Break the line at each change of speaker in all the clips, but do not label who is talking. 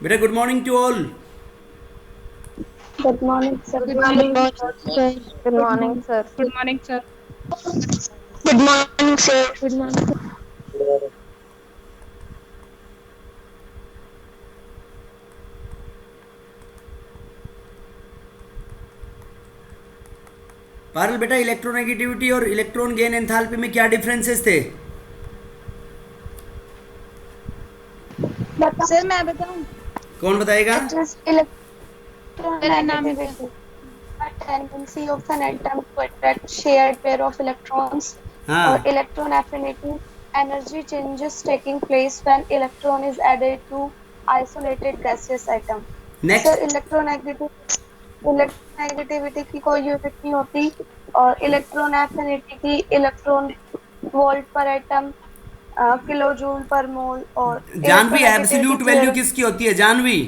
बेटा good morning to all.
Good morning, sir.
Good morning, sir.
Good morning, sir.
Good morning, sir.
Good morning, sir.
Good morning, sir.
Parul बेटा, electronegativity और electron gain enthalpy में क्या differences थे?
Sir मैं बताऊं?
कौन बताएगा?
It is
मेरा नाम है क्या?
electronegativity, a tendency of an atom to attract shared pair of electrons, or
हाँ,
electron affinity. Energy changes taking place when electron is added to isolated gaseous atom. Sir,
next.
Electronegativity की कोई unit नहीं होती और electron affinity की electron volt per atom, kilo joule per mole और
Janvi
electronegativity
absolute value
theorem.
किसकी होती है? Janvi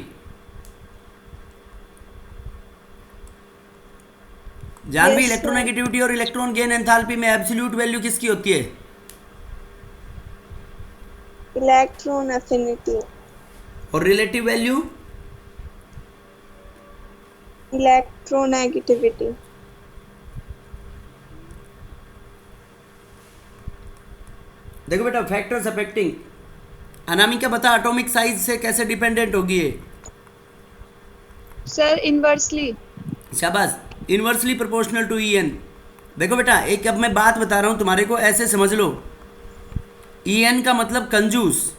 Janvi
yes sir,
electronegativity और इलेक्ट्रॉन गेन एंथैल्पी में एब्सोल्यूट वैल्यू किसकी होती है?
Electron affinity.
और रिलेटिव वैल्यू?
Electronegativity.
देखो बेटा, फैक्टर्स अफेक्टिंग। अनामिका बता, एटॉमिक साइज से कैसे डिपेंडेंट होगी ये?
Sir inversely.
शाबाश, inversely proportional to E N. देखो बेटा, एक अब मैं बात बता रहा हूं तुम्हारे को, ऐसे समझ लो। ई एन का मतलब कंजूस,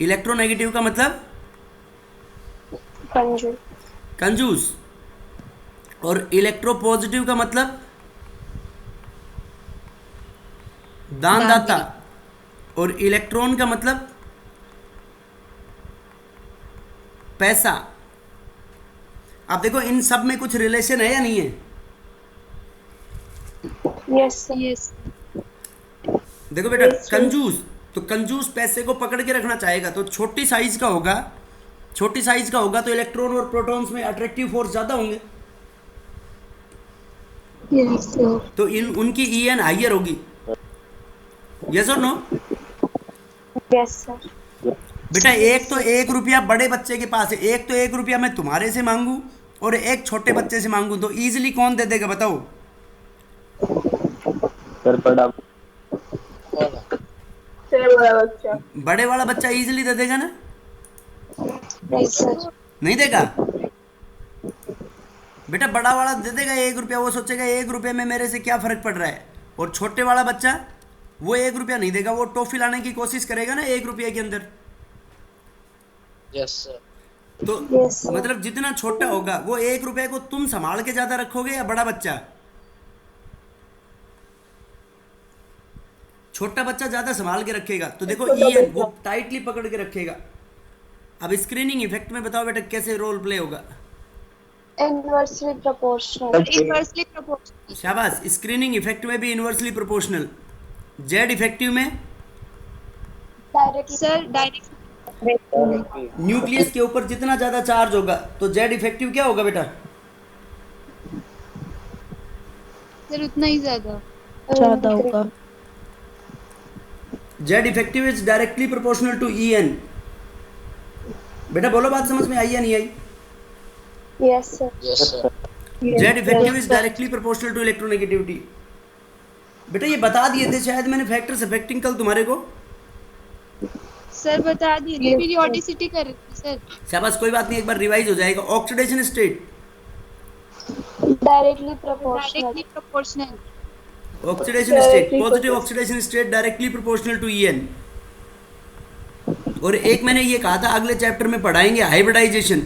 इलेक्ट्रोनेगेटिव का मतलब
कंजू
कंजूस, और इलेक्ट्रोपॉजिटिव का मतलब दानदाता, और इलेक्ट्रॉन का मतलब पैसा। अब देखो, इन सब में कुछ रिलेशन है या नहीं है?
Yes sir,
yes.
देखो बेटा,
Yes, sir.
कंजूस तो कंजूस पैसे को पकड़ के रखना चाहेगा, तो छोटी साइज का होगा। छोटी साइज का होगा तो इलेक्ट्रॉन और प्रोटॉन्स में अट्रैक्टिव फोर्स ज्यादा होंगे,
यस सर,
तो इन उनकी ई एन हाइयर होगी। Yes or no?
Yes sir.
बेटा, एक तो 1 रुपया बड़े बच्चे के पास है, एक तो 1 रुपया मैं तुम्हारे से मांगू और एक छोटे बच्चे से मांगू, तो इजीली कौन दे देगा बताओ?
सर बड़ा
बड़े वाला बच्चा इजीली दे देगा ना?
यस सर,
नहीं देगा? बेटा, बड़ा वाला दे देगा 1 रुपया, वो सोचेगा 1 रुपये में मेरे से क्या फर्क पड़ रहा है। और छोटे वाला बच्चा वो 1 रुपया नहीं देगा, वो टॉफी लाने की कोशिश करेगा ना 1 रुपये के अंदर।
Yes sir.
तो
यस सर।
मतलब जितना छोटा होगा, वो 1 रुपये को तुम संभाल के ज्यादा रखोगे या बड़ा बच्चा? छोटा बच्चा ज्यादा संभाल के रखेगा, तो देखो ई एन वो टाइटली पकड़ के रखेगा। अब स्क्रीनिंग इफेक्ट में बताओ बेटा कैसे रोल प्ले होगा?
Inversely proportional.
Inversely proportional.
शाबाश, स्क्रीनिंग इफेक्ट में भी इनवर्सली प्रोपोर्शनल। जेड इफेक्टिव में
डायरेक्टली
सर डायरेक्ट।
न्यूक्लियस के ऊपर जितना ज्यादा चार्ज होगा तो जेड इफेक्टिव क्या होगा बेटा?
सर उतना ही ज्यादा।
होगा।
Z effective is directly proportional to E N. बेटा बोलो, बात समझ में आई या नहीं आई?
Yes sir,
yes sir.
Z effective is directly proportional to electronegativity. बेटा ये बता दिए थे शायद मैंने, फैक्टर्स अफेक्टिंग कल तुम्हारे को।
सर बता दिए थे, पीरियोडिसिटी कर रहे थे सर।
शाबाश, कोई बात नहीं, एक बार रिवाइज हो जाएगा। Oxidation state,
directly proportional.
Directly proportional.
Oxidation state, positive oxidation state directly proportional to E N. और एक मैंने ये कहा था अगले चैप्टर में पढ़ाएंगे, hybridization.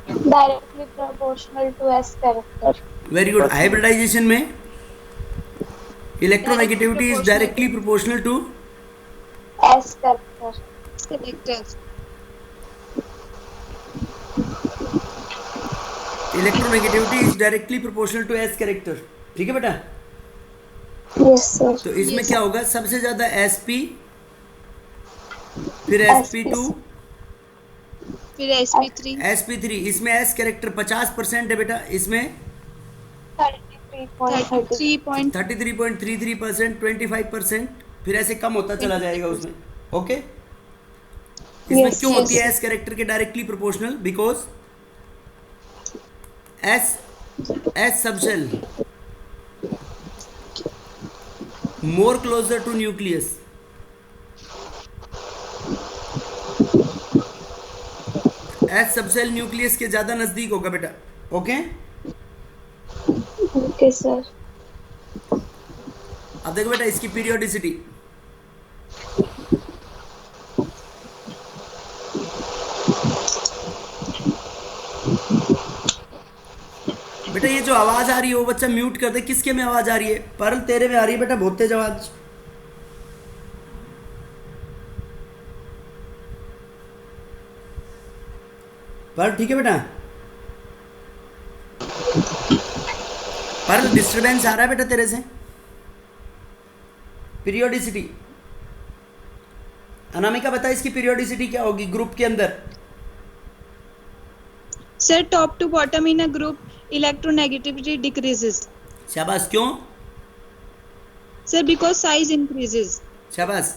Directly proportional to S character.
Very good. Hybridization में electronegativity is directly proportional to
S character.
Selector.
Electronegativity is directly proportional to S character. ठीक है बेटा?
Yes sir.
तो इसमें क्या होगा, सबसे ज्यादा एस पी, फिर एस पी टू,
फिर sp3।
S P three. इसमें एस कैरेक्टर 50% है बेटा, इसमें
33.30।
33.33%, 25%, फिर ऐसे कम होता चला जाएगा उसमें। ओके, इसमें
Yes,
क्यों होती है
yes.
एस कैरेक्टर के directly proportional? Because S S subshell more closure to nucleus, S subshell nucleus के ज्यादा नजदीक होगा बेटा. Okay
Okay, sir.
अब देखो बेटा इसकी पीरियोडिसिटी. बेटा ये जो आवाज आ रही है वो बच्चा म्यूट कर दे. किसके में आवाज आ रही है? परल तेरे में आ रही है बेटा बहुत तेज आवाज. परल ठीक है बेटा? परल डिस्टरबेंस आ रहा है बेटा तेरे से? पीरियोडिसिटी. अनामिका बता इसकी पीरियोडिसिटी क्या होगी ग्रुप के अंदर?
Sir, top to bottom in a group, electronegativity decreases.
शाबाश. क्यों?
Sir, because size increases.
शाबाश.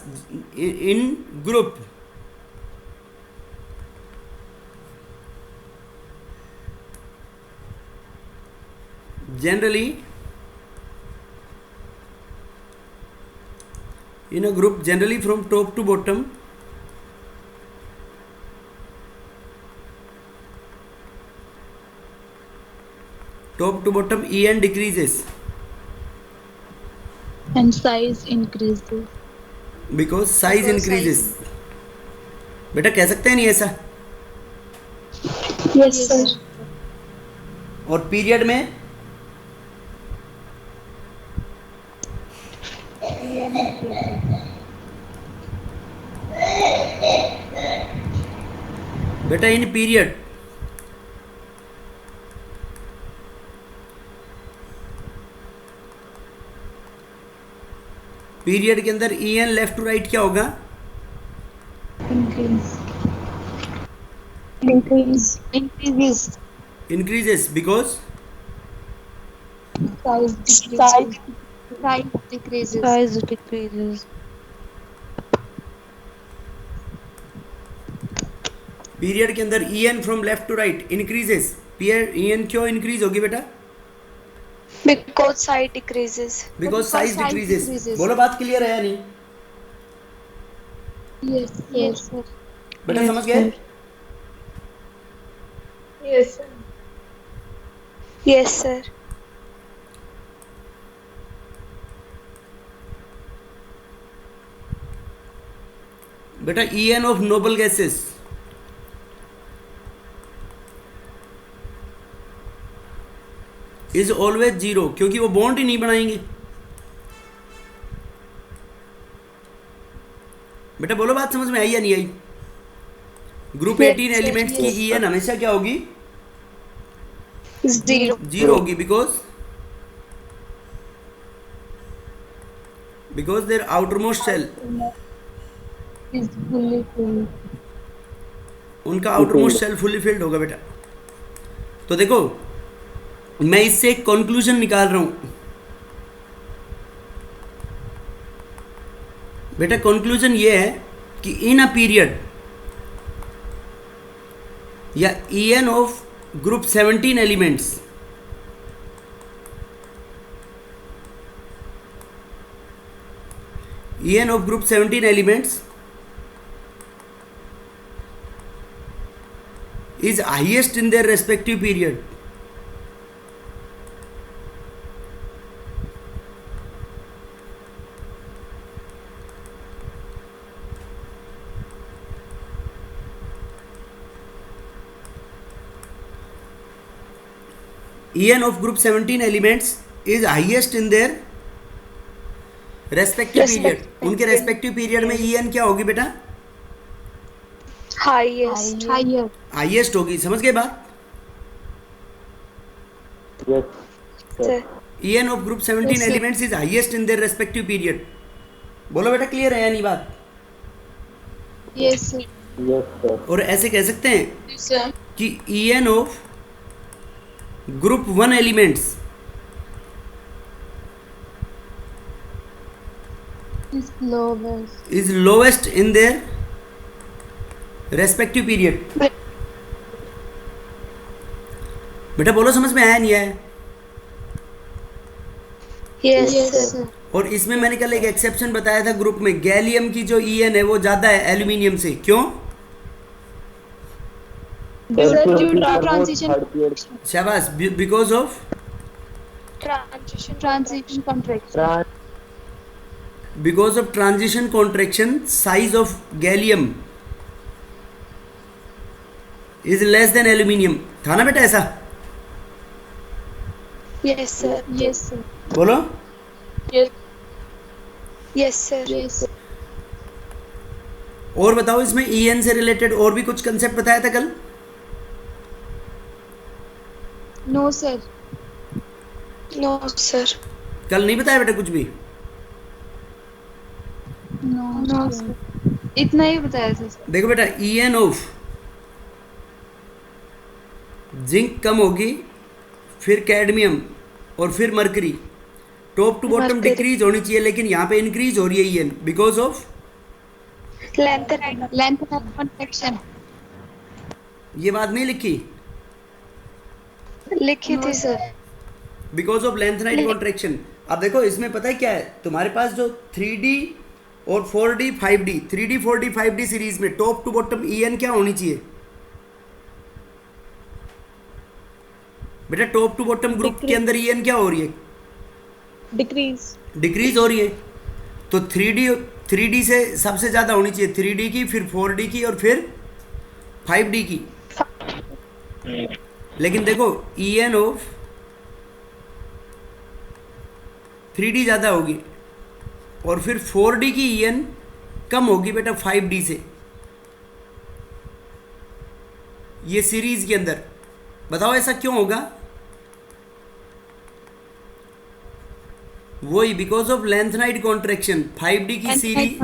इन group generally in a group generally from top to bottom en decreases
And size increases.
because size increases. बेटा कह सकते हैं नहीं ऐसा?
Yes, sir.
और पीरियड में बेटा इन पीरियड पीरियड के अंदर en लेफ्ट टू राइट क्या होगा?
Increases.
Increases because
Size decreases. Size decreases.
Size decreases.
Period के अंदर en from left to right increases. Period en क्यों इंक्रीज होगी बेटा?
Because size decreases.
Because size
size
decreases.
decreases.
बोलो बात clear है या नहीं?
Yes, sir.
बेटा समझ गए?
Yes, sir. Yes, sir.
बेटा en of noble gases is always zero क्योंकि वो बॉन्ड ही नहीं बनाएंगे. बेटा बोलो बात समझ में आई या नहीं आई? ग्रुप 18 एलिमेंट्स की en हमेशा क्या होगी?
Zero.
जीरो होगी because their outermost shell
Is fully filled.
उनका आउटरमोस्ट शेल फुली फिल्ड होगा बेटा. तो देखो मैं इससे एक कंक्लूजन निकाल रहा हूं बेटा. कंक्लूजन ये है कि इन अ पीरियड या en of group 17 elements en of group 17 elements is highest in their respective period. En of group 17 elements is highest in their respective period. उनके रेस्पेक्टिव पीरियड में en क्या होगी बेटा?
Highest.
Higher.
हाईएस्ट होगी. समझ गए बात?
Yes.
Sir.
en of group 17 elements is highest in their respective period. बोलो बेटा क्लियर है या नहीं बात?
Yes, sir.
Yes, sir.
और ऐसे कह सकते हैं
Yes, sir.
कि en of group 1 elements
Is lowest.
is lowest in their respective period. बेटा बोलो, समझ में आया नहीं आया?
Yes,
Yes,
sir.
sir.
और इसमें मैंने कल एक एक्सेप्शन बताया था ग्रुप में, गैलियम की जो ईएन है वो ज़्यादा है एल्यूमिनियम से। क्यों?
Sir, due to transition
शाबाश, because of
transition contraction.
Because of transition contraction size of gallium is less than aluminium. था ना बेटा ऐसा?
Yes, sir.
Yes, sir.
बोलो।
Yes,
Yes, sir.
yes.
और बताओ, इसमें ईएन से रिलेटेड और भी कुछ कंसेप्ट बताया था कल?
No, sir.
No, sir.
कल नहीं बताया बेटा कुछ भी?
No, sir. इतना ही बताया था सर।
देखो बेटा, ईएन ऑफ जिंक कम होगी, फिर कैडमियम और फिर mercury. Top to bottom
Mercury.
Decrease होनी चाहिए, लेकिन यहाँ पे इंक्रीज हो रही है EN because of
Lanthanide.
Length of contraction.
ये बात नहीं लिखी,
लिखी थी sir.
Because of lanthanide contraction. अब देखो इसमें पता है क्या है, तुम्हारे पास जो 3D और 4D 5D 3D 4D 5D series में टॉप टू बॉटम ईएन क्या होनी चाहिए बेटा? टॉप टू बॉटम ग्रुप के अंदर ईएन क्या हो रही है?
Decrease.
डिक्रीज हो रही है। तो 3D से सबसे ज़्यादा होनी चाहिए 3D की, फिर 4D की और फिर 5D की। लेकिन देखो ईएन ऑफ 3D ज़्यादा होगी और फिर 4D की ईएन कम होगी बेटा 5D से। ये सीरीज के अंदर बताओ ऐसा क्यों होगा? वही because of lanthanide contraction. 5D की series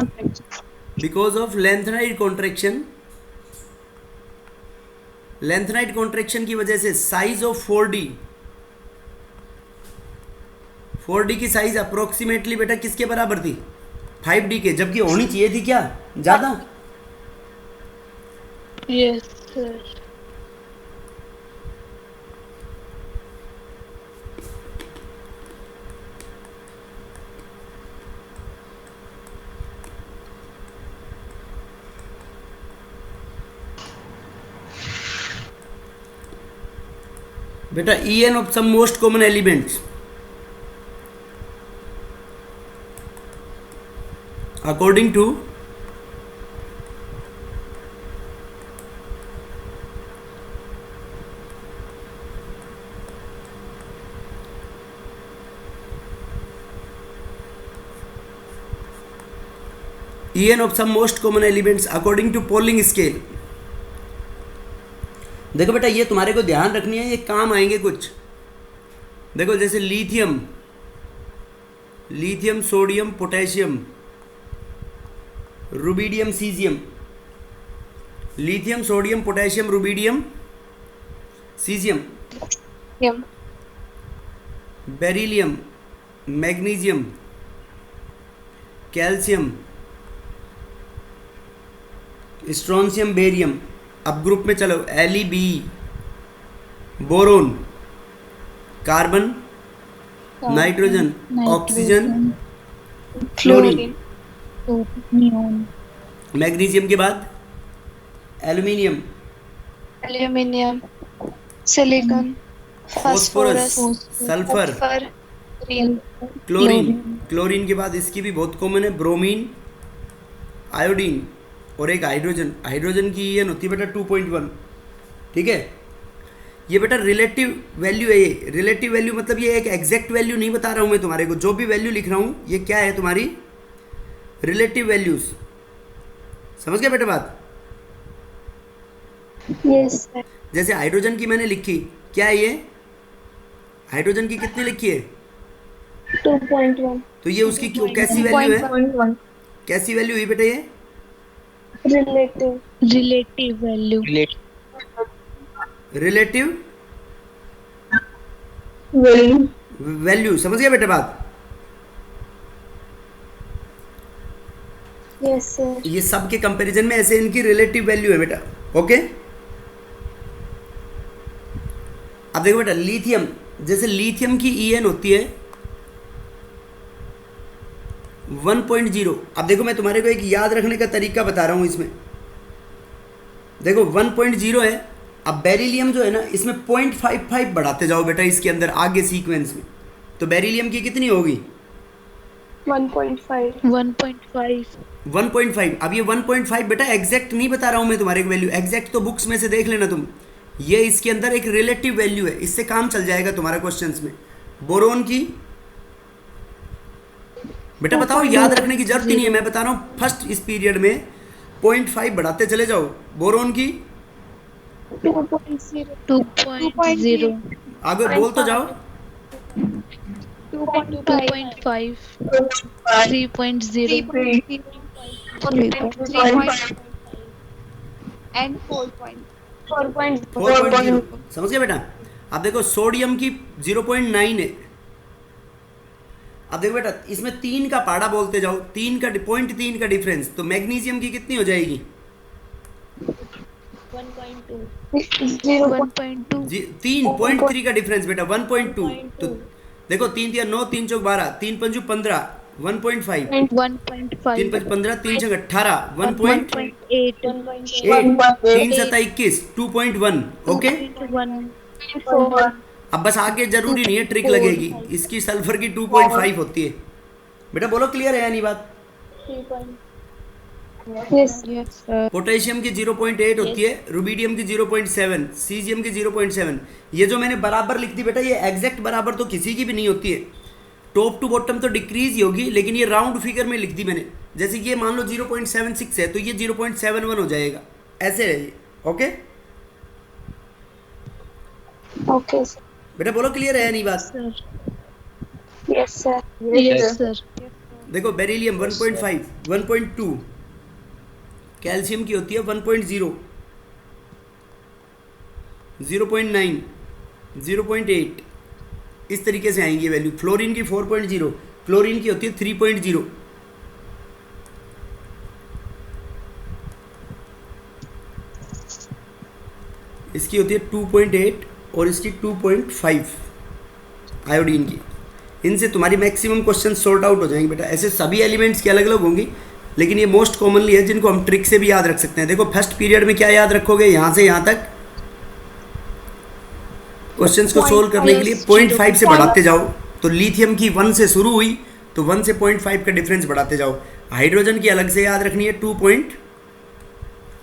because of lanthanide contraction, lanthanide contraction की वजह से साइज ऑफ 4D की साइज अप्रोक्सीमेटली बेटा किसके बराबर थी? 5D के, जबकि होनी चाहिए थी क्या ज़्यादा?
Yes, sir.
बेटा En of some most common elements according to En of some most common elements according to Pauling scale। देखो बेटा ये तुम्हारे को ध्यान रखनी है, ये काम आएंगे कुछ। देखो जैसे lithium, sodium, potassium, rubidium, caesium. Lithium, sodium, potassium, rubidium, caesium.
Yum.
Beryllium, magnesium, calcium, strontium, barium. अब ग्रुप में चलो, Leb, boron, carbon, nitrogen, oxygen, chlorine. Magnesium के बाद aluminium,
Aluminium. Silicon.
Phosphorus, sulphur,
Sulfur.
Chlorine. Chlorine के बाद इसकी भी बहुत कॉमन है, ब्रोमीन, आयोडीन और एक हाइड्रोजन। हाइड्रोजन की ईएन होती है बेटा 2.1। ठीक है, ये बेटा रिलेटिव वैल्यू है। ये रिलेटिव वैल्यू मतलब ये एक एग्जैक्ट वैल्यू नहीं बता रहा हूँ मैं तुम्हारे को, जो भी वैल्यू लिख रहा हूँ ये क्या है तुम्हारी रिलेटिव वैल्यूज। समझ गए बेटा बात?
Yes, sir.
जैसे हाइड्रोजन की मैंने लिखी, क्या है ये? हाइड्रोजन की कितनी लिखी है?
2.1.
तो ये उसकी कैसी वैल्यू है?
2.1.
कैसी वैल्यू हुई बेटा ये?
Relative.
Relative value.
Relative
Value.
Value. समझ गया बेटा बात?
Yes sir.
ये सब के कंपैरिजन में ऐसे इनकी रिलेटिव वैल्यू है बेटा। ओके, अब देखो बेटा लिथियम, जैसे लिथियम की EN होती है 1.0। अब देखो मैं तुम्हारे को एक याद रखने का तरीका बता रहा हूँ इसमें। देखो 1.0 है, अब बेरिलियम जो है ना इसमें 0.55 बढ़ाते जाओ बेटा इसके अंदर आगे सीक्वेंस में, तो बेरिलियम की कितनी होगी?
1.5।
1.5।
1.5। अब ये 1.5 बेटा एग्जैक्ट नहीं बता रहा हूँ मैं तुम्हारे को वैल्यू, एग्जैक्ट तो बुक्स में से देख लेना तुम, ये इसके अंदर एक रिलेटिव वैल्यू है, इससे काम चल जाएगा तुम्हारा क्वेश्चंस में। बोरोन की बेटा बताओ, याद रखने की जरूरत ही नहीं है, मैं बता रहा हूँ फर्स्ट इस पीरियड में 0.5 बढ़ाते चले जाओ। बोरोन की
2.0।
2.0।
आगे बोल तो जाओ।
2.5। 3.0 and 4.0।
4.0 समझ गए बेटा। अब देखो सोडियम की 0.9 है। अब देखो बेटा इसमें 3 का पाड़ा बोलते जाओ, 3 का 0.3 का डिफरेंस, तो मैग्नीशियम की कितनी हो जाएगी?
1.2।
3.3 का डिफरेंस बेटा 1.2। तो देखो 3 3 9 3 चौक 12 3 पंजू 15 1.5 3 5 15 3 छक 18 1.8 3 7 21 2.1। ओके, अब बस आगे जरूरी नहीं है ट्रिक लगेगी, इसकी सल्फर की 2.5 होती है बेटा। बोलो क्लियर है या नहीं बात?
Yes
sir.
पोटेशियम की 0.8 होती है, रुबीडियम की 0.7, सीजियम की 0.7। ये जो मैंने बराबर लिख दी बेटा, ये एग्जैक्ट बराबर तो किसी की भी नहीं होती है, टॉप टू बॉटम तो डिक्रीज ही होगी, लेकिन ये राउंड फिगर में लिख दी मैंने। जैसे ये मान लो 0.76 है तो ये 0.71 हो जाएगा, ऐसे है ये। Okay
okay sir.
बेटा बोलो क्लियर है या नहीं बात?
Yes sir.
Yes sir.
देखो बेरिलियम 1.5 1.2, कैल्शियम की होती है 1.0 0.9 0.8, इस तरीके से आएंगी वैल्यू। फ्लोरीन की 4.0, क्लोरीन की होती है 3.0। इसकी होती है 2.8 और इसकी 2.5 आयोडीन की। इनसे तुम्हारी मैक्सिमम क्वेश्चन सॉर्ट आउट हो जाएंगे बेटा। ऐसे सभी एलिमेंट्स की अलग अलग होंगी, लेकिन ये मोस्ट कॉमनली है जिनको हम ट्रिक से भी याद रख सकते हैं। देखो फर्स्ट पीरियड में क्या याद रखोगे, यहाँ से यहाँ तक क्वेश्चंस को सोल्व करने के लिए 0.5 से बढ़ाते जाओ। तो लिथियम की 1 से शुरू हुई तो 1 से 0.5 का डिफरेंस बढ़ाते जाओ। हाइड्रोजन की अलग से याद रखनी है 2.1।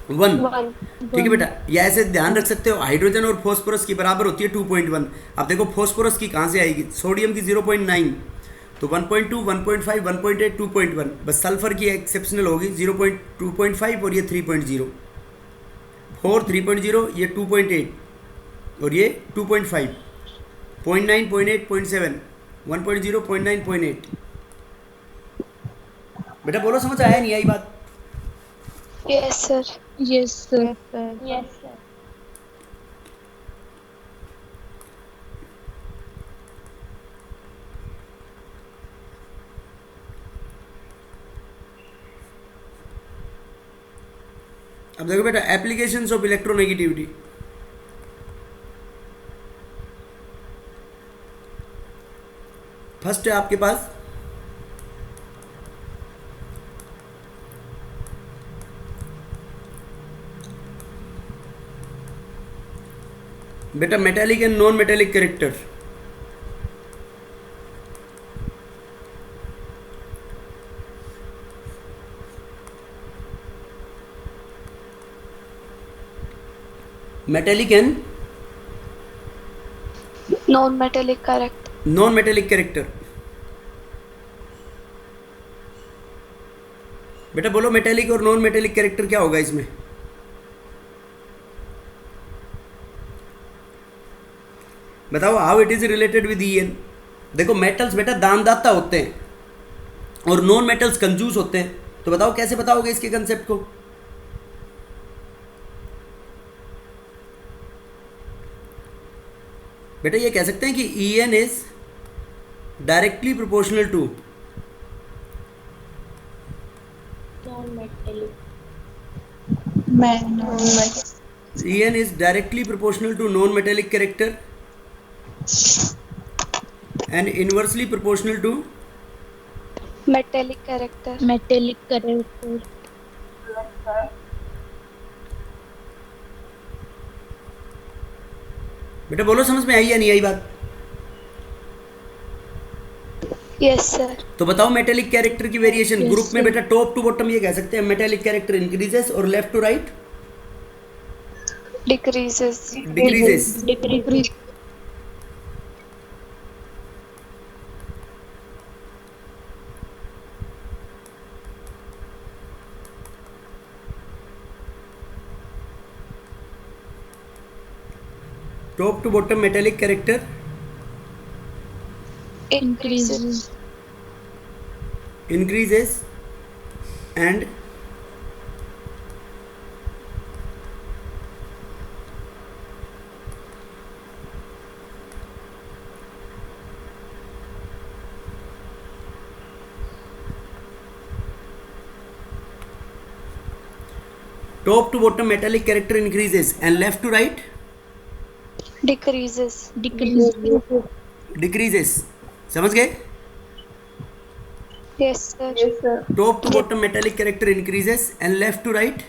ठीक है बेटा, या ऐसे ध्यान रख सकते हो हाइड्रोजन और फॉस्फोरस की बराबर होती है 2.1। अब देखो फॉस्फोरस की कहाँ से आएगी, सोडियम की 0.9, तो 1.2 1.5 1.8 2.1। बस सल्फर की एक्सेप्शनल होगी 2.5 और ये 3.0, 4 3.0, ये 2.8 और ये 2.5, 0.9 0.8 0.7 1.0 0.9 0.8। बेटा बोलो समझ आया नहीं आई बात?
Yes sir.
Yes sir.
Yes sir.
अब देखो बेटा एप्लीकेशंस ऑफ इलेक्ट्रोनेगेटिविटी। फर्स्ट है आपके पास बेटा metallic and non metallic character. Metallic and
non metallic character.
Non metallic character. बेटा बोलो मेटेलिक और नॉन मेटेलिक कैरेक्टर क्या होगा इसमें? बताओ how it is related with EN. देखो मेटल्स बेटा दानदाता होते हैं और नॉन मेटल्स कंजूस होते हैं, तो बताओ कैसे बताओगे इसके कंसेप्ट को? बेटा ये कह सकते हैं कि EN is directly proportional to En is directly proportional to non-metallic character and inversely proportional to
metallic character.
Metallic character
बेटा बोलो समझ में आई या नहीं आई बात?
Yes sir.
तो बताओ मेटेलिक कैरेक्टर की वेरिएशन
Yes,
ग्रुप में
sir.
बेटा टॉप टू बॉटम ये कह सकते हैं मेटेलिक कैरेक्टर इंक्रीजेस और left to right
Decreases.
Decreases.
Decrease
top to bottom metallic character
Increases.
increases and top to bottom metallic character increases and left to right
Decreases.
Decrease
decreases. समझ गए?
Yes sir.
Top to bottom metallic character increases and left to right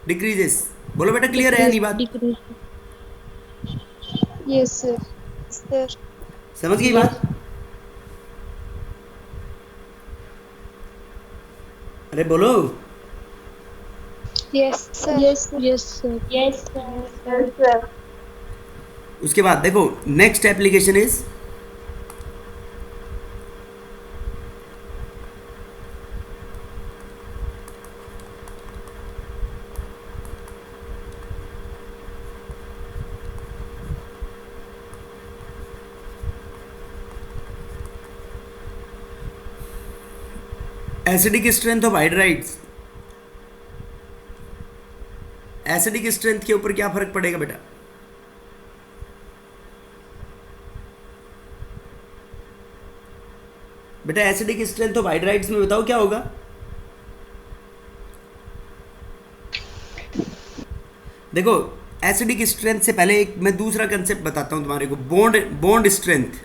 decreases. बोलो बेटा clear है या नहीं बात?
Decrease yes sir
Sir.
समझ गई बात? अरे बोलो.
Yes sir.
Yes sir yes sir
उसके बाद देखो next application is acidic strength of hydrides. Acidic strength के ऊपर क्या फर्क पड़ेगा बेटा? बेटा एसिडिक स्ट्रेंथ ऑफ हाइड्राइड्स में बताओ क्या होगा? देखो एसिडिक स्ट्रेंथ से पहले एक मैं दूसरा कंसेप्ट बताता हूं तुम्हारे को. Bond strength.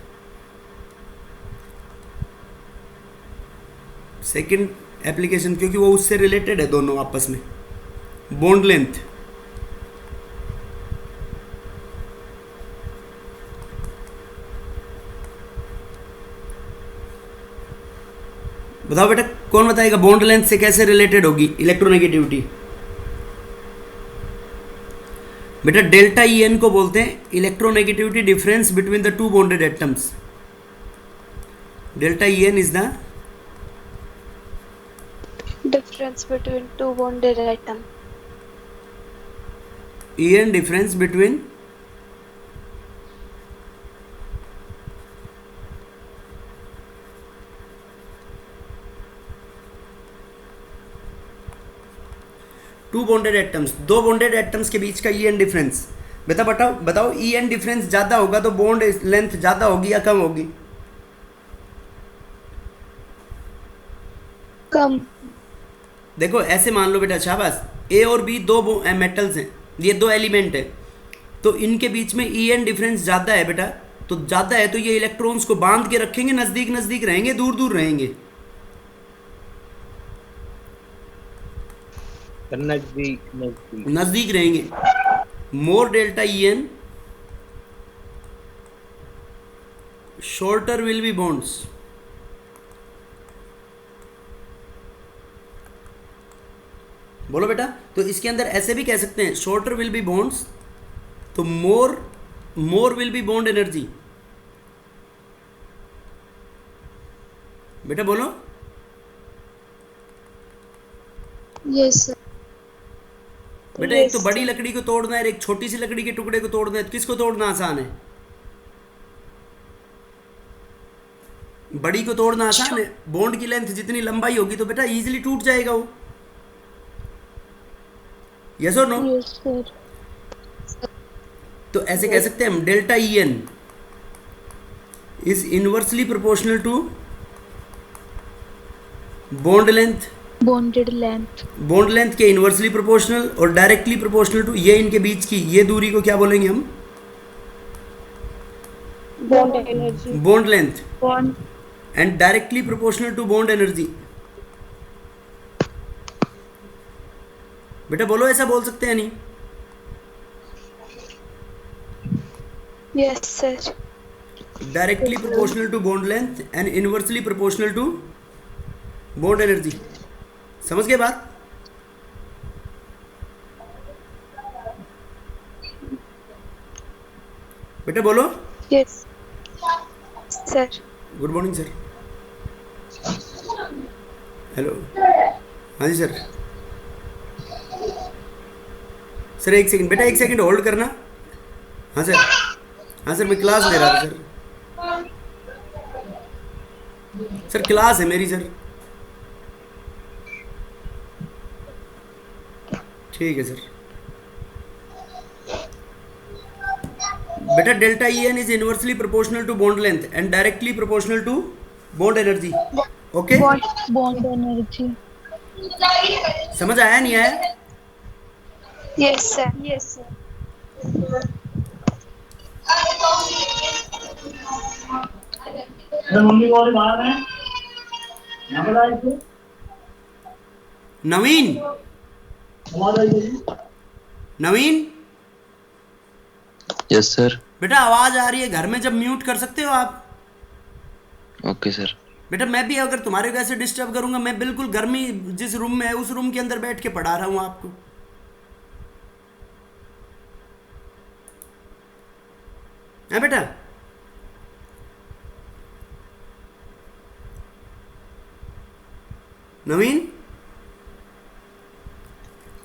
सेकंड एप्लीकेशन क्योंकि वो उससे रिलेटेड है दोनों आपस में. Bond length. बताओ बेटा कौन बताएगा बॉन्ड लेंथ से कैसे रिलेटेड होगी इलेक्ट्रोनेगेटिविटी? बेटा डेल्टा ई एन को बोलते हैं electronegativity difference between the two bonded atoms. Delta E N is the
Difference between two bonded atom.
E N difference between two bonded atoms. दो bonded atoms के बीच का ई N difference. बेटा बताओ ई N difference ज़्यादा होगा तो बॉन्ड लेंथ ज़्यादा होगी या कम होगी?
कम.
देखो ऐसे मान लो बेटा शाबाश. ए और बी दो मेटल्स हैं, ये दो एलिमेंट है, तो इनके बीच में ई एन डिफरेंस ज़्यादा है बेटा. तो ज़्यादा है तो ये इलेक्ट्रॉन्स को बांध के रखेंगे, नज़दीक नज़दीक रहेंगे, दूर दूर रहेंगे? नज़दीक रहेंगे. More delta E N shorter will be bonds. बोलो बेटा. तो इसके अंदर ऐसे भी कह सकते हैं शॉर्टर विल बी बॉन्ड्स तो more will be bond energy. बेटा बोलो.
यस सर
बेटा एक तो बड़ी लकड़ी को तोड़ना है और एक छोटी सी लकड़ी के टुकड़े को तोड़ना है, तो किसको तोड़ना आसान है? बड़ी को तोड़ना आसान है. बॉन्ड की लेंथ जितनी लंबाई होगी तो बेटा इजीली टूट जाएगा वो. Yes or no?
Yes sir
तो ऐसे कह सकते हैं हम delta E N is inversely proportional to bond length
bonded length.
Bond length के इन्वर्सली प्रोपोर्शनल और डायरेक्टली प्रोपोर्शनल टू ये इनके बीच की ये दूरी को क्या बोलेंगे हम?
Bond energy.
Bond length
Bond.
And directly proportional to bond energy. बेटा बोलो, ऐसा बोल सकते हैं नहीं?
Yes, sir.
Directly proportional to bond length and inversely proportional to bond energy. समझ गए बात? बेटा बोलो।
Yes, sir.
Good morning sir. Hello, हाँ जी सर। सर एक सेकंड बेटा, एक सेकंड होल्ड करना। हाँ सर, हाँ सर मैं क्लास ले रहा था सर। सर क्लास है मेरी सर। ठीक है सर। बेटा delta E N is inversely proportional to bond length and directly proportional to bond energy. Okay,
Bond energy.
समझ आया नहीं आया?
Yes, sir.
Yes, sir.
नवीन, नवीन
यस सर।
बेटा आवाज आ रही है घर में, जब म्यूट कर सकते हो आप?
Okay sir.
बेटा मैं भी अगर तुम्हारे को ऐसे डिस्टर्ब करूंगा, मैं बिल्कुल घर में जिस रूम में है उस रूम के अंदर बैठ के पढ़ा रहा हूं आपको। है बेटा? नवीन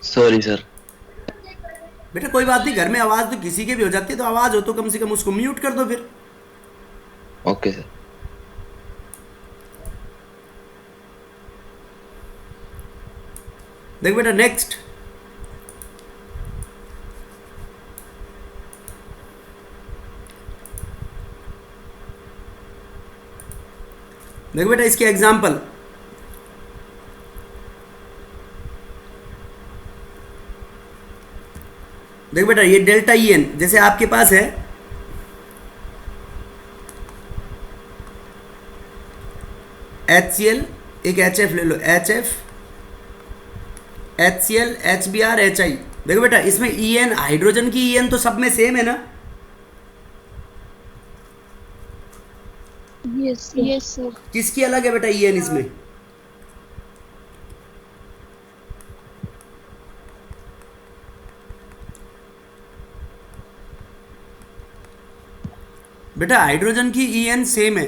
सॉरी सर।
बेटा कोई बात नहीं, घर में आवाज तो किसी के भी हो जाती है, तो आवाज हो तो कम से कम उसको म्यूट कर दो फिर।
Okay sir.
देख बेटा नेक्स्ट, देख बेटा इसके एग्जाम्पल। देख बेटा ये डेल्टा ई एन, जैसे आपके पास है HCl, एक HF ले लो, HF, HCl, HBr, HI। देखो बेटा इसमें EN, हाइड्रोजन की EN तो सब में सेम है ना?
Yes, sir. Yes, sir.
किसकी अलग है बेटा EN इसमें? बेटा हाइड्रोजन की EN सेम है,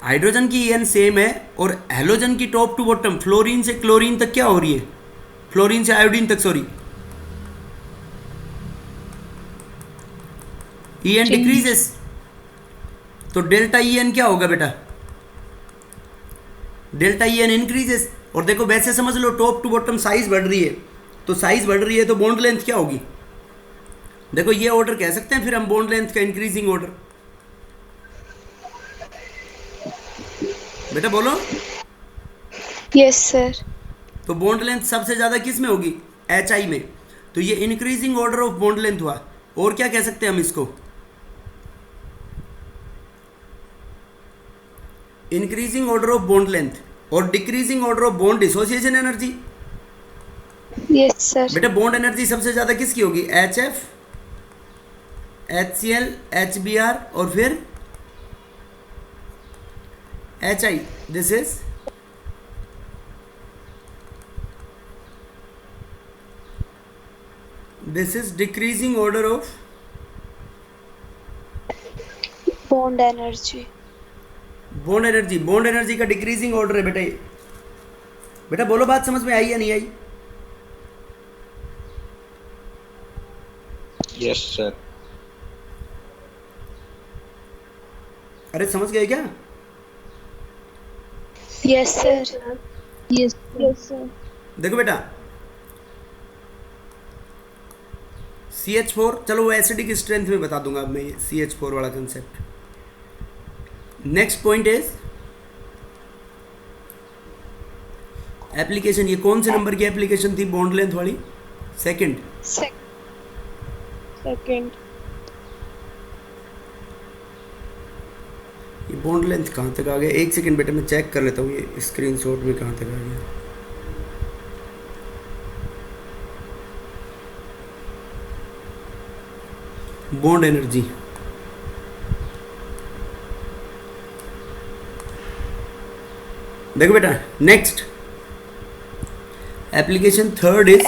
हाइड्रोजन की EN सेम है, और हेलोजन की टॉप टू बॉटम, फ्लोरीन से क्लोरीन तक क्या हो रही है? फ्लोरीन से आयोडीन तक, सॉरी, EN डिक्रीजेस। तो डेल्टा EN क्या होगा बेटा? Delta EN increases. और देखो वैसे समझ लो, टॉप टू बॉटम साइज बढ़ रही है, तो साइज बढ़ रही है तो बॉन्ड लेंथ क्या होगी? देखो ये ऑर्डर कह सकते हैं फिर हम बॉन्ड लेंथ का, इंक्रीजिंग ऑर्डर। बेटा बोलो।
Yes, sir.
तो बॉन्ड लेंथ सबसे ज्यादा किस में होगी? HI में। तो ये increasing order of bond length हुआ। और क्या कह सकते हैं हम इसको? Increasing order of bond length और decreasing order of bond dissociation energy.
Yes, sir.
बेटा बॉन्ड एनर्जी सबसे ज्यादा किसकी होगी? HF, HCl, HBr और फिर HI। This is decreasing order of
Bond energy.
Bond energy. Bond energy का डिक्रीजिंग ऑर्डर है बेटा ये। बेटा बोलो, बात समझ में आई या नहीं आई?
Yes, sir.
अरे समझ गए क्या?
Yes, sir.
Yes, yes, sir.
देखो बेटा CH4, चलो वो एसिडिक स्ट्रेंथ में बता दूंगा अब मैं ये CH4 वाला concept. Next point is application, ये कौन से नंबर की एप्लीकेशन थी बॉन्ड लेंथ वाली? सेकंड।
सेकंड।
ये बॉन्ड लेंथ कहाँ तक आ गया? एक सेकंड बेटा, मैं चेक कर लेता हूँ ये स्क्रीनशॉट में कहाँ तक आ गया। बॉन्ड एनर्जी, देखो बेटा, next application third is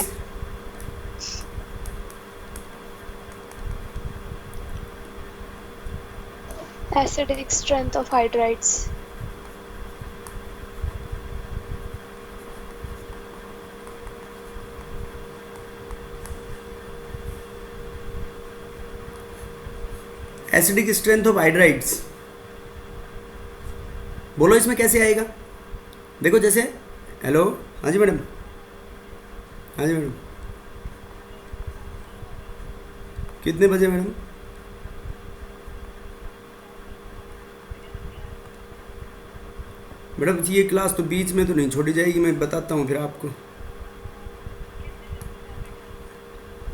Acidic strength of hydrides.
Acidic strength of hydrides. बोलो इसमें कैसे आएगा? देखो जैसे, हेलो, हाँ जी मैडम, हाँ जी मैडम, कितने बजे मैडम? मैडम ये क्लास तो बीच में तो नहीं छोड़ी जाएगी, मैं बताता हूँ फिर आपको।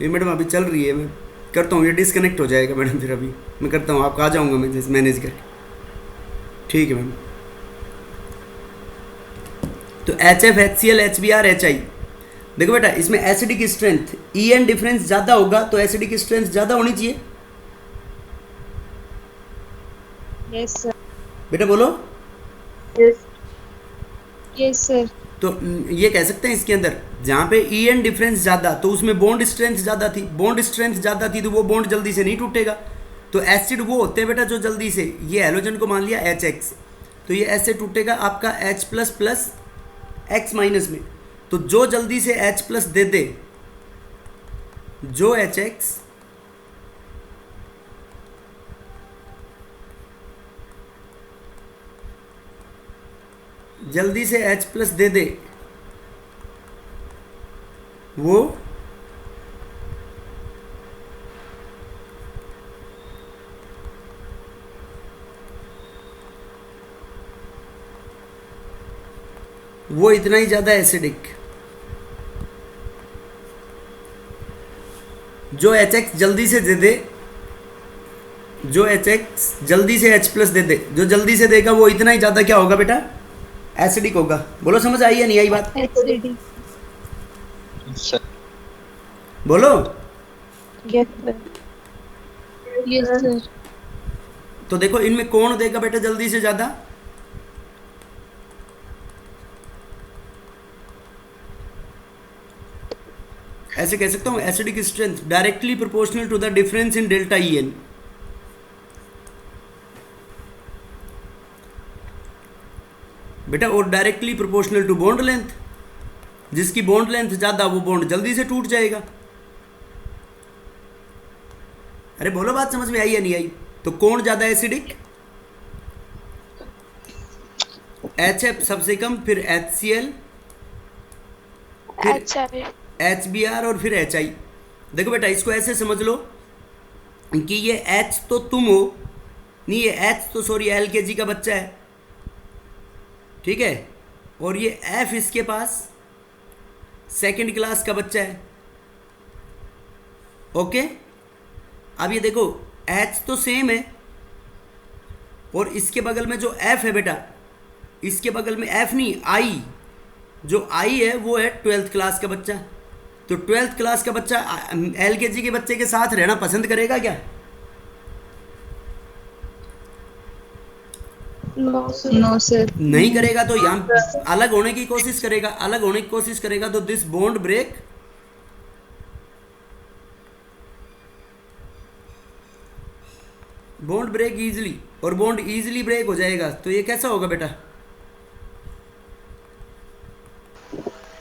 ये मैडम अभी चल रही है, मैं करता हूँ, ये डिस्कनेक्ट हो जाएगा मैडम, फिर अभी मैं करता हूँ, आपका आ जाऊँगा मैं जैसे मैनेज करके। ठीक है मैम। तो HF, HCl, HBr, HI, देखो बेटा इसमें एसिडिक स्ट्रेंथ EN डिफरेंस ज़्यादा होगा तो एसिडिक स्ट्रेंथ ज़्यादा होनी चाहिए।
Yes sir.
बेटा बोलो।
Yes sir.
तो ये कह सकते हैं इसके अंदर जहाँ पे EN डिफरेंस ज़्यादा तो उसमें बॉन्ड स्ट्रेंथ ज़्यादा थी, बॉन्ड स्ट्रेंथ ज़्यादा थी तो वो बॉन्ड जल्दी से नहीं टूटेगा। तो एसिड वो होते हैं बेटा जो जल्दी से, ये हेलोजन को मान लिया HX, तो ये ऐसे टूटेगा आपका H plus plus X minus में। तो जो जल्दी से H प्लस दे दे, जो HX जल्दी से H प्लस दे दे, वो इतना ही ज़्यादा एसिडिक। जो HX जल्दी से दे दे, जो HX जल्दी से H प्लस दे दे, जो जल्दी से देगा वो इतना ही ज़्यादा क्या होगा बेटा? एसिडिक होगा। बोलो समझ आई या नहीं आई बात?
एसिडिक।
बोलो।
Yes sir. Yes sir.
तो देखो इनमें कौन देगा बेटा जल्दी से ज़्यादा? ऐसे कह सकता हूँ acidic strength directly proportional to the difference in delta EN। बेटा और directly proportional to bond length, जिसकी बॉन्ड लेंथ ज़्यादा वो बॉन्ड जल्दी से टूट जाएगा। अरे बोलो बात समझ में आई या नहीं आई? तो कौन ज़्यादा एसिडिक? HF सबसे कम, फिर HCl, फिर HBr और फिर HI। देखो बेटा इसको ऐसे समझ लो कि ये H तो तुम हो, नहीं ये H तो सॉरी LKG का बच्चा है, ठीक है, और ये F इसके पास सेकंड क्लास का बच्चा है। ओके, अब ये देखो H तो सेम है और इसके बगल में जो F है बेटा, इसके बगल में F नहीं I, जो I है वो है 12th क्लास का बच्चा। तो 12th क्लास का बच्चा LKG के बच्चे के साथ रहना पसंद करेगा क्या?
No sir.
नहीं करेगा। तो यहाँ अलग होने की कोशिश करेगा, अलग होने की कोशिश करेगा तो दिस बॉन्ड ब्रेक इजीली, और बॉन्ड इजीली ब्रेक हो जाएगा। तो ये कैसा होगा बेटा?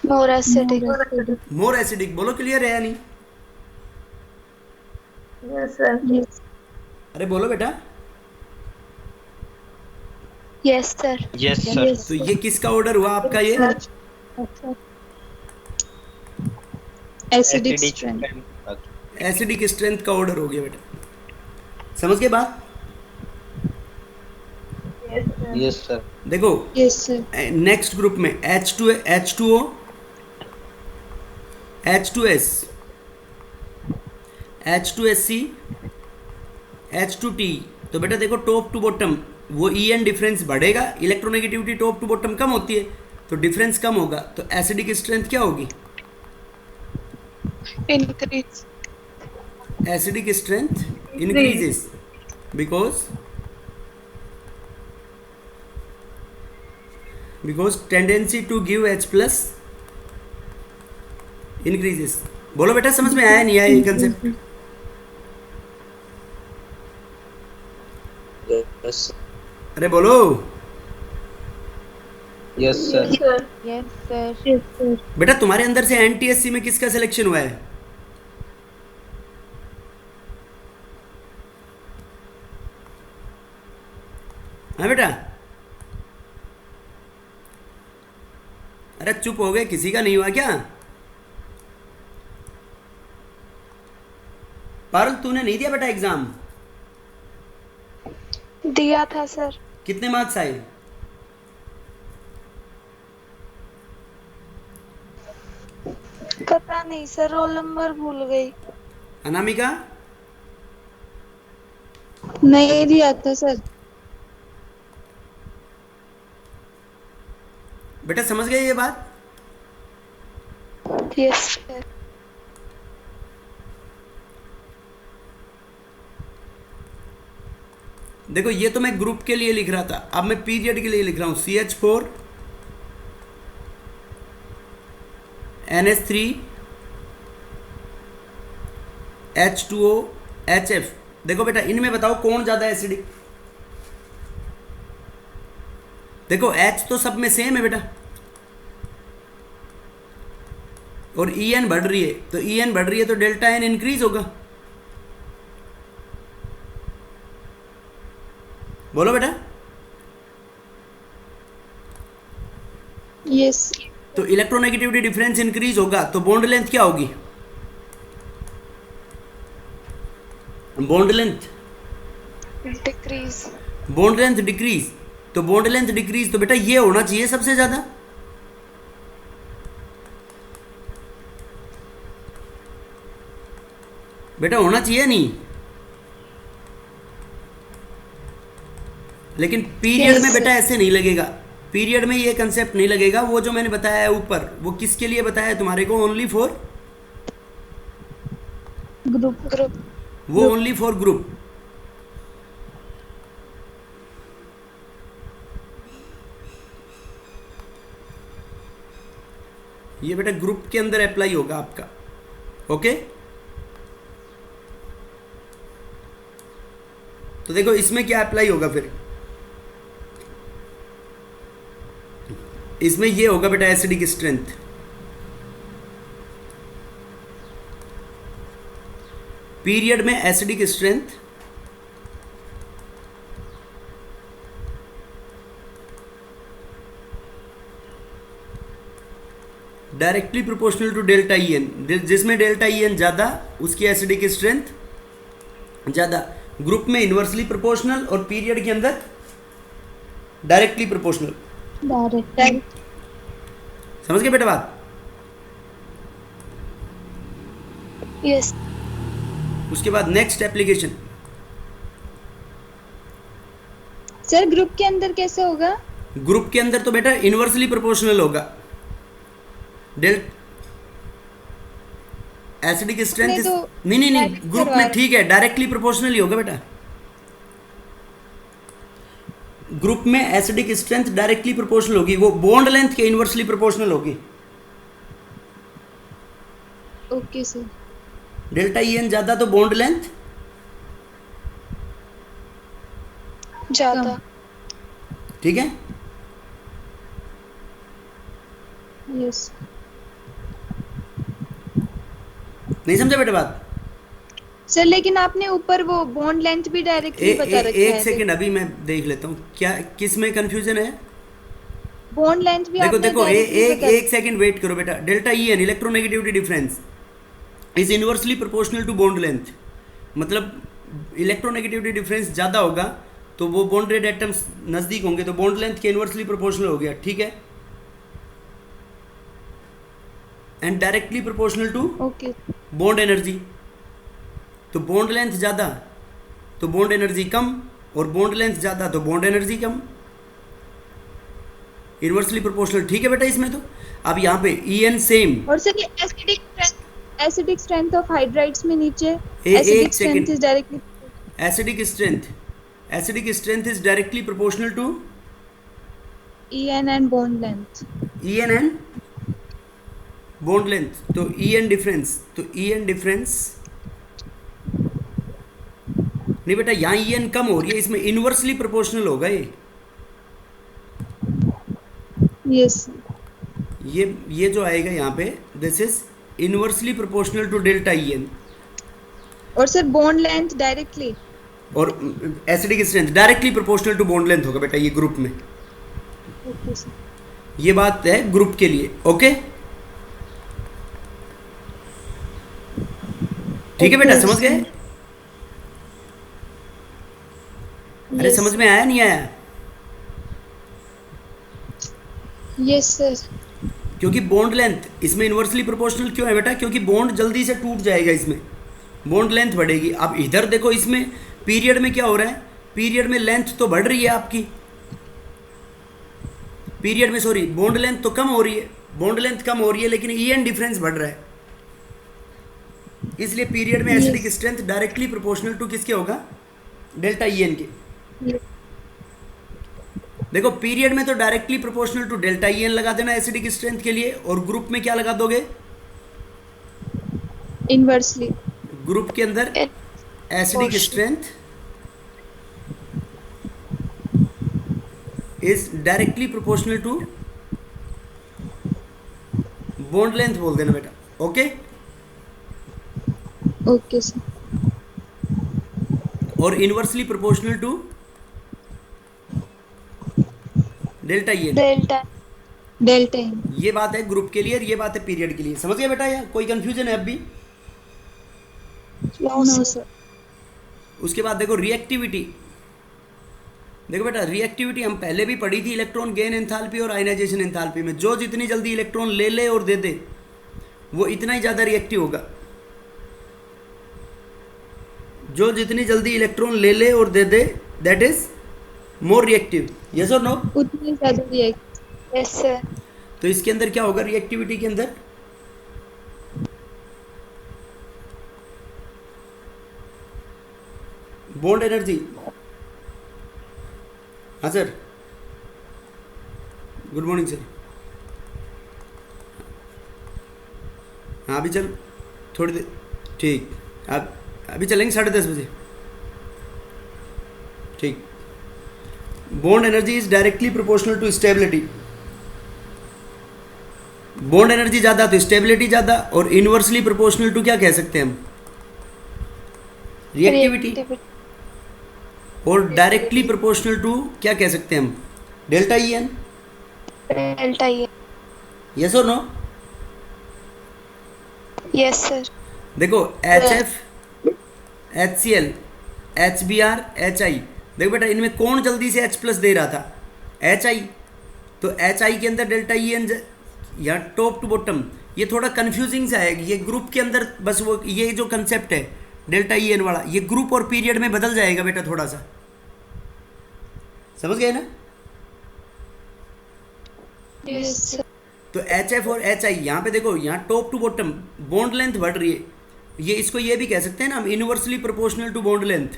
More acidic.
More acidic. बोलो क्लियर है या नहीं?
Yes sir.
अरे बोलो बेटा।
Yes sir.
Yes sir.
तो ये किसका ऑर्डर हुआ आपका? ये
एसिडिक स्ट्रेंथ।
एसिडिक स्ट्रेंथ का ऑर्डर हो गया बेटा। समझ गए बात?
Yes, sir.
देखो
Yes, sir.
नेक्स्ट ग्रुप में H2O H2S H2SC H2T। तो बेटा देखो टॉप टू बॉटम वो EN डिफरेंस बढ़ेगा, इलेक्ट्रोनेगेटिविटी टॉप टू बॉटम कम होती है तो डिफरेंस कम होगा, तो एसिडिक स्ट्रेंथ क्या होगी?
Increase.
Acidic strength increases because tendency to give H plus increases. बोलो बेटा समझ में आया नहीं आया ये कंसेप्ट?
Yes.
अरे बोलो।
Yes, sir.
Yes, sir.
बेटा तुम्हारे अंदर से NTSC में किसका सिलेक्शन हुआ है? हाँ बेटा, अरे चुप हो गए, किसी का नहीं हुआ क्या? पारुल तूने नहीं दिया बेटा एग्जाम?
दिया था सर।
कितने मार्क्स आए?
पता नहीं सर, रोल नंबर भूल गई।
अनामिका?
नहीं दिया था सर।
बेटा समझ गए ये बात?
Yes sir.
देखो ये तो मैं ग्रुप के लिए लिख रहा था, अब मैं पीरियड के लिए लिख रहा हूं। CH4 NH3 H2O HF। देखो बेटा इनमें बताओ कौन ज्यादा एसिडिक? देखो H तो सब में सेम है बेटा, और EN बढ़ रही है, तो EN बढ़ रही है तो डेल्टा N इंक्रीज होगा। बोलो बेटा।
Yes.
तो इलेक्ट्रोनेगेटिविटी डिफरेंस इंक्रीज होगा तो बॉन्ड लेंथ क्या होगी? Bond length
decrease.
Bond length decrease, तो बॉन्ड लेंथ डिक्रीज तो बेटा ये होना चाहिए सबसे ज्यादा। बेटा होना चाहिए नहीं, लेकिन पीरियड में बेटा ऐसे नहीं लगेगा, पीरियड में ये कंसेप्ट नहीं लगेगा। वो जो मैंने बताया है ऊपर, वो किसके लिए बताया है तुम्हारे को? Only for
Group.
वो ओनली फॉर ग्रुप। ये बेटा ग्रुप के अंदर अप्लाई होगा आपका। ओके, तो देखो इसमें क्या अप्लाई होगा फिर? इसमें ये होगा बेटा एसिडिक स्ट्रेंथ। पीरियड में acidic strength directly proportional to delta EN। जिसमें डेल्टा EN ज्यादा उसकी एसिडिक स्ट्रेंथ ज्यादा। ग्रुप में इनवर्सली प्रोपोर्शनल और पीरियड के अंदर डायरेक्टली प्रोपोर्शनल।
Direct.
समझ गए बेटा बात?
यस।
उसके बाद नेक्स्ट एप्लीकेशन।
सर ग्रुप के अंदर कैसे होगा?
ग्रुप के अंदर तो बेटा इनवर्सली प्रोपोर्शनल होगा। एसिडिक स्ट्रेंथ
नहीं तो
नहीं
direct
ग्रुप
करवा
में
रहे।
ठीक है डायरेक्टली प्रोपोर्शनल ही होगा बेटा। ग्रुप में एसिडिक स्ट्रेंथ डायरेक्टली प्रोपोर्शनल होगी, वो बॉन्ड लेंथ के इनवर्सली प्रोपोर्शनल होगी।
Okay sir.
डेल्टा EN ज्यादा तो बॉन्ड लेंथ
ज्यादा।
ठीक है।
यस।
नहीं समझा बेटा बात?
सर लेकिन आपने ऊपर वो बॉन्ड लेंथ भी डायरेक्टली बता रखा है।
एक सेकंड अभी मैं देख लेता हूँ क्या किस में कंफ्यूजन है।
बॉन्ड लेंथ भी
देखो
आपने
देखो
directly बता-
एक सेकंड वेट करो बेटा। Delta EN electronegativity difference is inversely proportional to bond length. मतलब इलेक्ट्रोनेगेटिविटी डिफरेंस ज़्यादा होगा तो वो बॉन्डेड एटम्स नज़दीक होंगे तो बॉन्ड लेंथ के इन्वर्सली प्रोपोर्शनल हो गया, ठीक है। And directly proportional to
okay
bond energy. तो बॉन्ड लेंथ ज़्यादा तो बॉन्ड एनर्जी कम, और बॉन्ड लेंथ ज़्यादा तो बॉन्ड एनर्जी कम, इन्वर्सली प्रोपोर्शनल, ठीक है बेटा। इसमें तो अब यहाँ पे ई एन सेम।
और सर ये एसिडिक स्ट्रेंथ ऑफ हाइड्राइड्स में नीचे
एक
acidic strength
second.
Is directly
acidic strength is directly proportional to
EN and bond length.
E N and bond length. तो ई एन डिफरेंस नहीं बेटा, यहाँ E N कम हो रही है, इसमें इन्वर्सली प्रोपोर्शनल होगा ये।
यस
ये जो आएगा यहाँ पे, this is inversely proportional to delta E N.
और सर बॉन्ड लेंथ डायरेक्टली
और acidic strength directly proportional to bond length होगा बेटा ये ग्रुप में।
ओके सर
ये बात है ग्रुप के लिए, ओके ठीक है बेटा, समझ गए? अरे समझ में आया नहीं आया?
Yes sir.
क्योंकि बॉन्ड लेंथ इसमें इन्वर्सली प्रोपोर्शनल क्यों है बेटा? क्योंकि बॉन्ड जल्दी से टूट जाएगा, इसमें बॉन्ड लेंथ बढ़ेगी। अब इधर देखो, इसमें पीरियड में क्या हो रहा है, पीरियड में लेंथ तो बढ़ रही है आपकी, पीरियड में सॉरी बॉन्ड लेंथ तो कम हो रही है, बॉन्ड लेंथ कम हो रही है लेकिन ई एन डिफरेंस बढ़ रहा है। इसलिए पीरियड में acidic strength directly proportional to किसके होगा? डेल्टा ई एन के। देखो पीरियड में तो directly proportional to delta E N लगा देना एसिडिक स्ट्रेंथ के लिए, और ग्रुप में क्या लगा दोगे?
इनवर्सली
ग्रुप के अंदर acidic strength is directly proportional to bond length बोल देना बेटा, ओके।
Okay sir.
और inversely proportional to delta E N.
Delta N.
ये बात है ग्रुप के लिए और ये बात है पीरियड के लिए। समझ गए बेटा? या कोई कंफ्यूजन है अब भी?
No sir.
उसके बाद देखो रिएक्टिविटी। देखो बेटा रिएक्टिविटी हम पहले भी पढ़ी थी, इलेक्ट्रॉन गेन एंथैल्पी और आयनाइजेशन एंथैल्पी में। जो जितनी जल्दी इलेक्ट्रॉन ले ले और दे दे वो इतना ही ज़्यादा रिएक्टिव होगा। जो जितनी जल्दी इलेक्ट्रॉन ले ले और दे दे that is more reactive. Yes or no?
उतनी ज्यादा रिएक्ट।
Yes sir.
तो इसके अंदर क्या होगा रिएक्टिविटी के अंदर? Bond energy. हाँ सर, गुड मॉर्निंग सर। हाँ अभी चल थोड़ी देर, ठीक। अब अभी चलेंगे 10:30 बजे, ठीक। Bond energy is directly proportional to stability. Bond energy ज़्यादा तो स्टेबिलिटी ज़्यादा, और इनवर्सली प्रोपोर्शनल टू क्या कह सकते हैं हम? रिएक्टिविटी। और डायरेक्टली प्रोपोर्शनल टू क्या कह सकते हैं हम? Delta E N.
Delta E.
Yes or no?
Yes sir.
देखो H F, H C L, H B R, H I. देखो बेटा इनमें कौन जल्दी से H प्लस दे रहा था? H I. तो एच आई के अंदर डेल्टा ई एन या टॉप टू बॉटम, ये थोड़ा कंफ्यूजिंग सा है। ये ग्रुप के अंदर बस वो ये जो कंसेप्ट है डेल्टा ई एन वाला, ये ग्रुप और पीरियड में बदल जाएगा बेटा थोड़ा सा। समझ गए ना?
Yes sir.
तो एच एफ और एच आई यहाँ पे देखो, यहाँ top to bottom bond length बढ़ रही है। ये इसको ये भी कह सकते हैं ना हम, inversely proportional to bond length.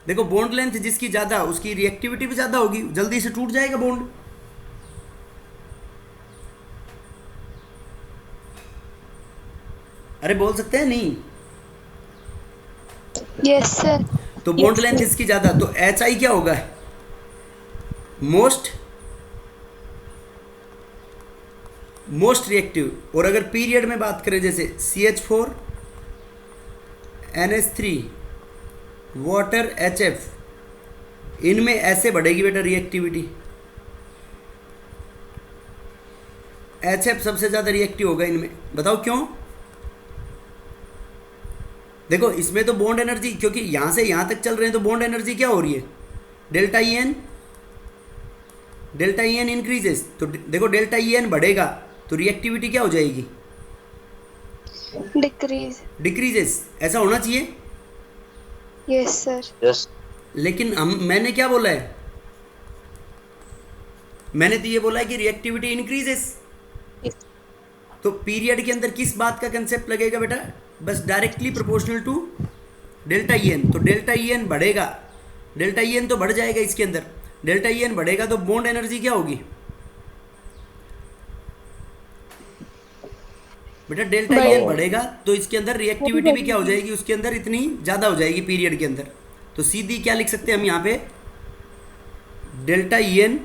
देखो बॉन्ड लेंथ जिसकी ज़्यादा उसकी रिएक्टिविटी भी ज़्यादा होगी, जल्दी से टूट जाएगा बॉन्ड। अरे बोल सकते हैं नहीं?
Yes sir.
तो बॉन्ड लेंथ इसकी ज़्यादा, तो एच आई क्या होगा? Most reactive. और अगर पीरियड में बात करें जैसे CH4 NH3 वाटर HF, इनमें ऐसे बढ़ेगी बेटा रिएक्टिविटी। HF सबसे ज़्यादा रिएक्टिव होगा इनमें, बताओ क्यों? देखो इसमें तो बॉन्ड एनर्जी, क्योंकि यहाँ से यहाँ तक चल रहे हैं तो बॉन्ड एनर्जी क्या हो रही है, डेल्टा ई एन इंक्रीजेस। तो देखो डेल्टा ई एन बढ़ेगा तो रिएक्टिविटी क्या हो जाएगी,
डिक्रीज।
डिक्रीजेस। ऐसा होना चाहिए।
Yes sir.
Yes.
लेकिन मैंने क्या बोला है, मैंने तो ये बोला है कि रिएक्टिविटी इंक्रीजेस। तो पीरियड के अंदर किस बात का कंसेप्ट लगेगा बेटा, बस directly proportional to delta E N. तो डेल्टा ई एन बढ़ेगा, डेल्टा ई एन तो बढ़ जाएगा इसके अंदर, डेल्टा ई एन बढ़ेगा तो बॉन्ड एनर्जी क्या होगी बेटा, डेल्टा ई एन बढ़ेगा तो इसके अंदर रिएक्टिविटी भी क्या हो जाएगी, उसके अंदर इतनी ज़्यादा हो जाएगी पीरियड के अंदर। तो सीधी क्या लिख सकते हैं हम यहाँ पे, delta E N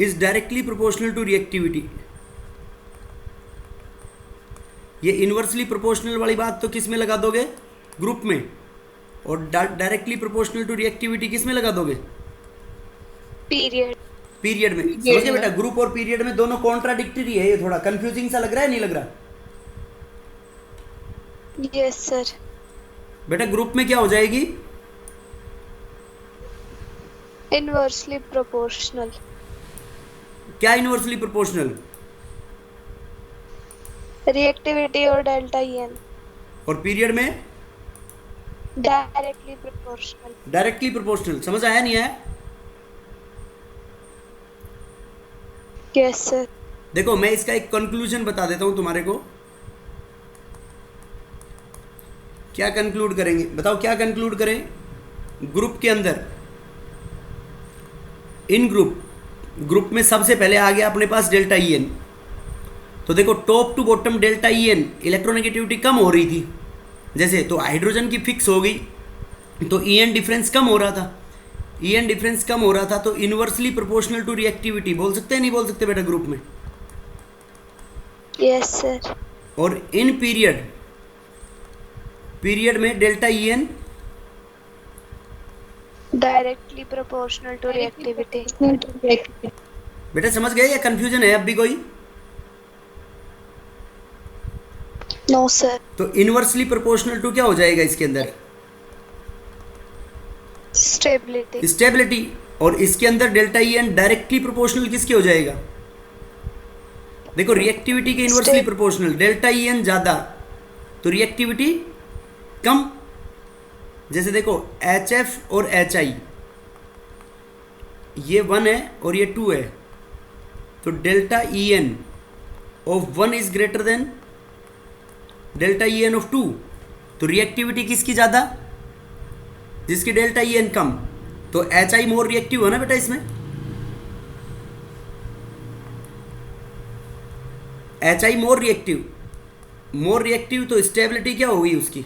is directly proportional to reactivity. ये इनवर्सली प्रोपोर्शनल वाली बात तो किस में लगा दोगे, ग्रुप में, और डायरेक्टली प्रोपोर्शनल टू रिएक्टिविटी किस में लगा दोगे,
पीरियड।
पीरियड में। समझे बेटा, ग्रुप और पीरियड में दोनों कॉन्ट्राडिक्टरी है, ये थोड़ा कंफ्यूजिंग सा लग रहा है, नहीं लग रहा
यस सर।
बेटा? ग्रुप में क्या हो जाएगी,
इनवर्सली प्रोपोर्शनल।
क्या इनवर्सली प्रोपोर्शनल,
रिएक्टिविटी और डेल्टा ई एन।
और पीरियड में
डायरेक्टली प्रोपोर्शनल।
Directly proportional. समझ आया नहीं आया?
Yes sir.
देखो मैं इसका एक कंक्लूजन बता देता हूं तुम्हारे को, क्या कंक्लूड करेंगे बताओ, क्या कंक्लूड करें। ग्रुप के अंदर, इन ग्रुप में सबसे पहले आ गया अपने पास डेल्टा ई एन। तो देखो top to bottom delta E N electronegativity कम हो रही थी जैसे, तो हाइड्रोजन की फिक्स हो गई, तो ई एन डिफरेंस कम हो रहा था, ई एन डिफरेंस कम हो रहा था, तो इनवर्सली प्रोपोर्शनल टू रिएक्टिविटी बोल सकते हैं, नहीं बोल सकते बेटा ग्रुप में?
Yes sir.
और इन पीरियड में delta E N
directly proportional to reactivity.
बेटा समझ गए या कंफ्यूजन है अब भी कोई?
No sir.
तो इनवर्सली प्रोपोर्शनल टू क्या हो जाएगा इसके अंदर,
स्टेबिलिटी।
स्टेबिलिटी। और इसके अंदर delta E N directly proportional किसके हो जाएगा, देखो रिएक्टिविटी के inversely proportional, delta E N ज़्यादा तो रिएक्टिविटी कम। जैसे देखो एच एफ और एच आई, ये 1 है और ये 2 है, तो delta E N of 1 is greater than delta E N of 2, तो रिएक्टिविटी किसकी ज़्यादा, जिसकी डेल्टा ई एन कम। तो एच आई मोर रिएक्टिव है ना बेटा इसमें, एच आई मोर रिएक्टिव, तो स्टेबिलिटी क्या होगी उसकी,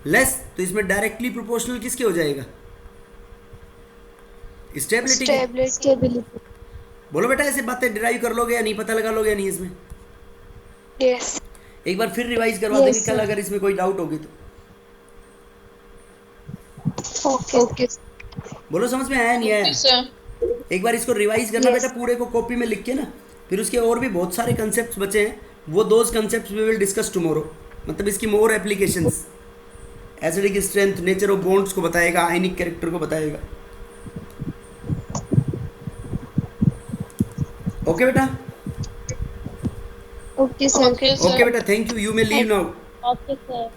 लेस। तो इसमें डायरेक्टली प्रोपोर्शनल किसके हो जाएगा, स्टेबिलिटी। बोलो बेटा ऐसे बातें डिराइव कर लोगे या नहीं, पता लगा लोगे या नहीं इसमें?
यस।
एक बार फिर रिवाइज करवा देंगे कल अगर इसमें कोई डाउट होगी तो।
ओके।
बोलो समझ में आया नहीं आया? एक बार इसको रिवाइज करना बेटा, पूरे को कॉपी में लिख के ना, फिर उसके और भी बहुत सारे कंसेप्ट्स बचे हैं, वो those concepts we will discuss tomorrow. मतलब इसकी more applications, acidic strength, nature of bonds को बताएगा, आयनिक कैरेक्टर को बताएगा। ओके बेटा?
Okay sir.
ओके बेटा, thank you, you may leave now.
Okay sir.